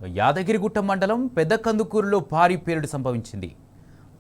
యాదగిరిగుట్ట మండలం పెద్దకందుకూరులో భారీ పేలుడు సంభవించింది.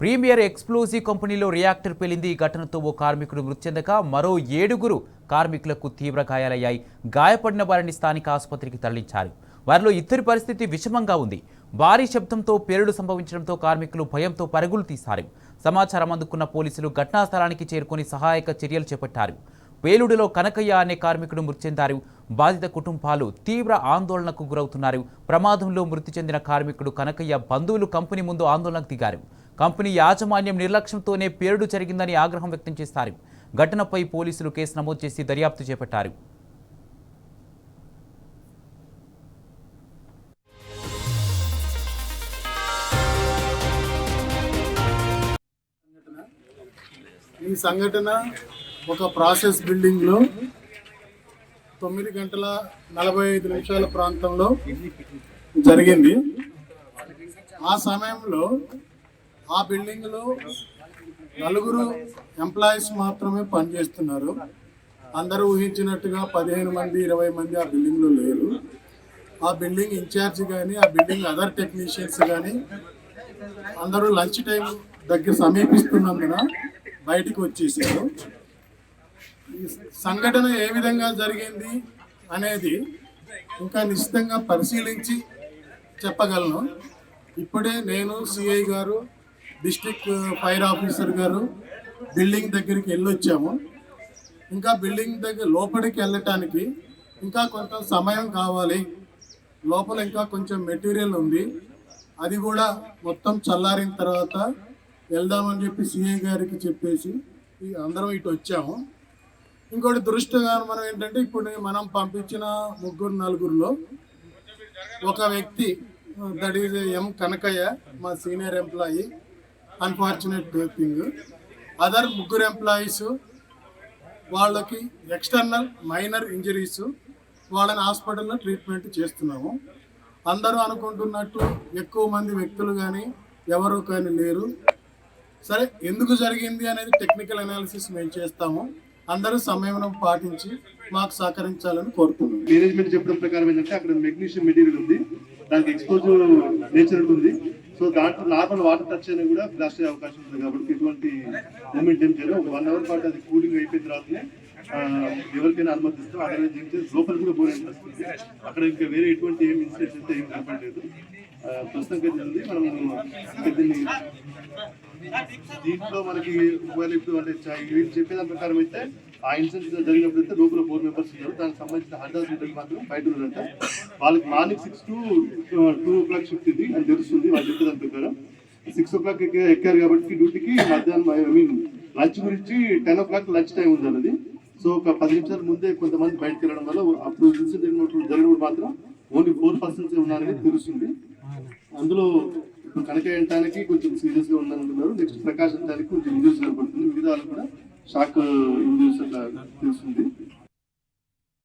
ప్రీమియర్ ఎక్స్ప్లోజివ్ కంపెనీలో రియాక్టర్ పేలింది. ఈ ఘటనతో ఓ కార్మికుడు మృతి చెందగా మరో 7 కార్మికులకు తీవ్ర గాయాలయ్యాయి. గాయపడిన వారిని స్థానిక ఆసుపత్రికి తరలించారు. వారిలో ఇద్దరి పరిస్థితి విషమంగా ఉంది. భారీ శబ్దంతో పేలుడు సంభవించడంతో కార్మికులు భయంతో పరుగులు తీశారు. సమాచారం అందుకున్న పోలీసులు ఘటనా స్థలానికి చేరుకొని సహాయక చర్యలు చేపట్టారు. పేలుడులో కనకయ్య అనే కార్మికుడు మృతి చెందారు. బాధిత కుటుంబాలు తీవ్ర ఆందోళనకు గురవుతున్నారు. ప్రమాదంలో మృతి చెందిన కార్మికుడు కనకయ్య బంధువులు కంపెనీ ముందు ఆందోళనకు దిగారు. కంపెనీ యాజమాన్యం నిర్లక్ష్యంతోనే పేలుడు జరిగిందని ఆగ్రహం వ్యక్తం చేశారు. ఘటనపై పోలీసులు కేసు నమోదు చేసి దర్యాప్తు చేపట్టారు. ఈ సంఘటన ఒక ప్రాసెస్ బిల్డింగ్లో 9:45 ప్రాంతంలో జరిగింది. ఆ సమయంలో ఆ బిల్డింగ్లో 4 ఎంప్లాయీస్ మాత్రమే పనిచేస్తున్నారు. అందరూ ఊహించినట్టుగా 15 మంది 20 మంది ఆ బిల్డింగ్లో లేరు. ఆ బిల్డింగ్ ఇన్ఛార్జ్ కానీ ఆ బిల్డింగ్ అదర్ టెక్నీషియన్స్ కానీ అందరూ లంచ్ టైం దగ్గర సమీపిస్తున్నందున బయటికి వచ్చేసారు. ఈ సంఘటన ఏ విధంగా జరిగింది అనేది ఇంకా నిశ్చితంగా పరిశీలించి చెప్పగలను. ఇప్పుడే నేను సిఐ గారు, డిస్ట్రిక్ట్ ఫైర్ ఆఫీసర్ గారు బిల్డింగ్ దగ్గరికి వెళ్ళొచ్చాము. ఇంకా బిల్డింగ్ దగ్గర లోపలికి వెళ్ళటానికి ఇంకా కొంత సమయం కావాలి. లోపల ఇంకా కొంచెం మెటీరియల్ ఉంది. అది కూడా మొత్తం చల్లారిన తర్వాత వెళ్దామని చెప్పి సిఐ గారికి చెప్పేసి అందరం ఇటు వచ్చాము. ఇంకోటి దృష్టిగానం ఏంటంటే ఇప్పుడు మనం పంపించిన 3-4లో ఒక వ్యక్తి, దట్ ఈజ్ ఎం కనకయ్య, మా senior employee. Unfortunate thing, other 3 employees వాళ్ళకి ఎక్స్టర్నల్ మైనర్ ఇంజరీస్, వాళ్ళని హాస్పిటల్లో ట్రీట్మెంట్ చేస్తున్నాము. అందరూ అనుకుంటున్నట్టు ఎక్కువ మంది వ్యక్తులు కానీ ఎవరు కానీ లేరు. సరే, ఎందుకు జరిగింది అనేది టెక్నికల్ అనాలిసిస్ మేము చేస్తాము. అందరూ సంయమనం పాటించి మాకు సహకరించాలని కోరుతున్నాం. మేనేజ్మెంట్ చెప్పడం ప్రకారం ఏంటంటే అక్కడ మెగ్నీషియం మెటీరియల్ ఉంది, దానికి ఎక్స్పోజర్ నేచర్ ఉంటుంది. సో దాంట్లో నార్మల్ వాటర్ టచ్ అయినా కూడా బ్లాస్ట్ అయ్యే అవకాశం ఉంది. కాబట్టి ఎటువంటి మూమెంట్ ఏం చేయాలి, ఒక 1 అవర్ పాటు అది కూలింగ్ అయిపోయిన తర్వాతనే ఎవరికైనా అనుమతిస్తాం. అదర్వైజ్ ఏం చేయాలి, లోపల కూడా బోర్ వస్తుంది. అక్కడ ఇంకా వేరే ఎటువంటి ఏం ఇన్సిడెంట్స్ అయితే ఏం కనపడలేదు. ప్రస్తుతం ఉంది. మనం దీంట్లో మనకి ఒకవేళ ఇప్పుడు అంటే వీళ్ళు చెప్పేదాని ప్రకారం అయితే ఆ ఇన్సిడెంట్ జరిగినప్పుడు అయితే లోపల 4 మెంబర్స్ ఉన్నారు. దానికి సంబంధించిన 100 మీటర్లు మాత్రం బయట ఉన్నారంట. వాళ్ళకి మార్నింగ్ 6 to 2 o'clock షిఫ్ట్ ఇది అని తెలుస్తుంది. వాళ్ళు చెప్పేదాని ప్రకారం 6 o'clock ఎక్కారు కాబట్టి డ్యూటీకి మధ్యాహ్నం లంచ్ గురించి 10 o'clock లంచ్ టైం ఉంది అన్నది. సో ఒక 10 నిమిషాల ముందే కొంతమంది బయటకు వెళ్ళడం వల్ల అప్పుడు ఇన్సిడెంట్ జరిగినప్పుడు మాత్రం ఓన్లీ 4 persons ఉన్నారని తెలుస్తుంది. అందులో ఇప్పుడు కనక ఎంటానికి కొంచెం సీరియస్ గా ఉందంటున్నారు. నెక్స్ట్ ప్రకాశం దానికి కొంచెం ఇంజూరీస్ కనపడుతుంది. మిగతా కూడా షాక్ ఇంజూరీస్ అట్లా తెలుస్తుంది.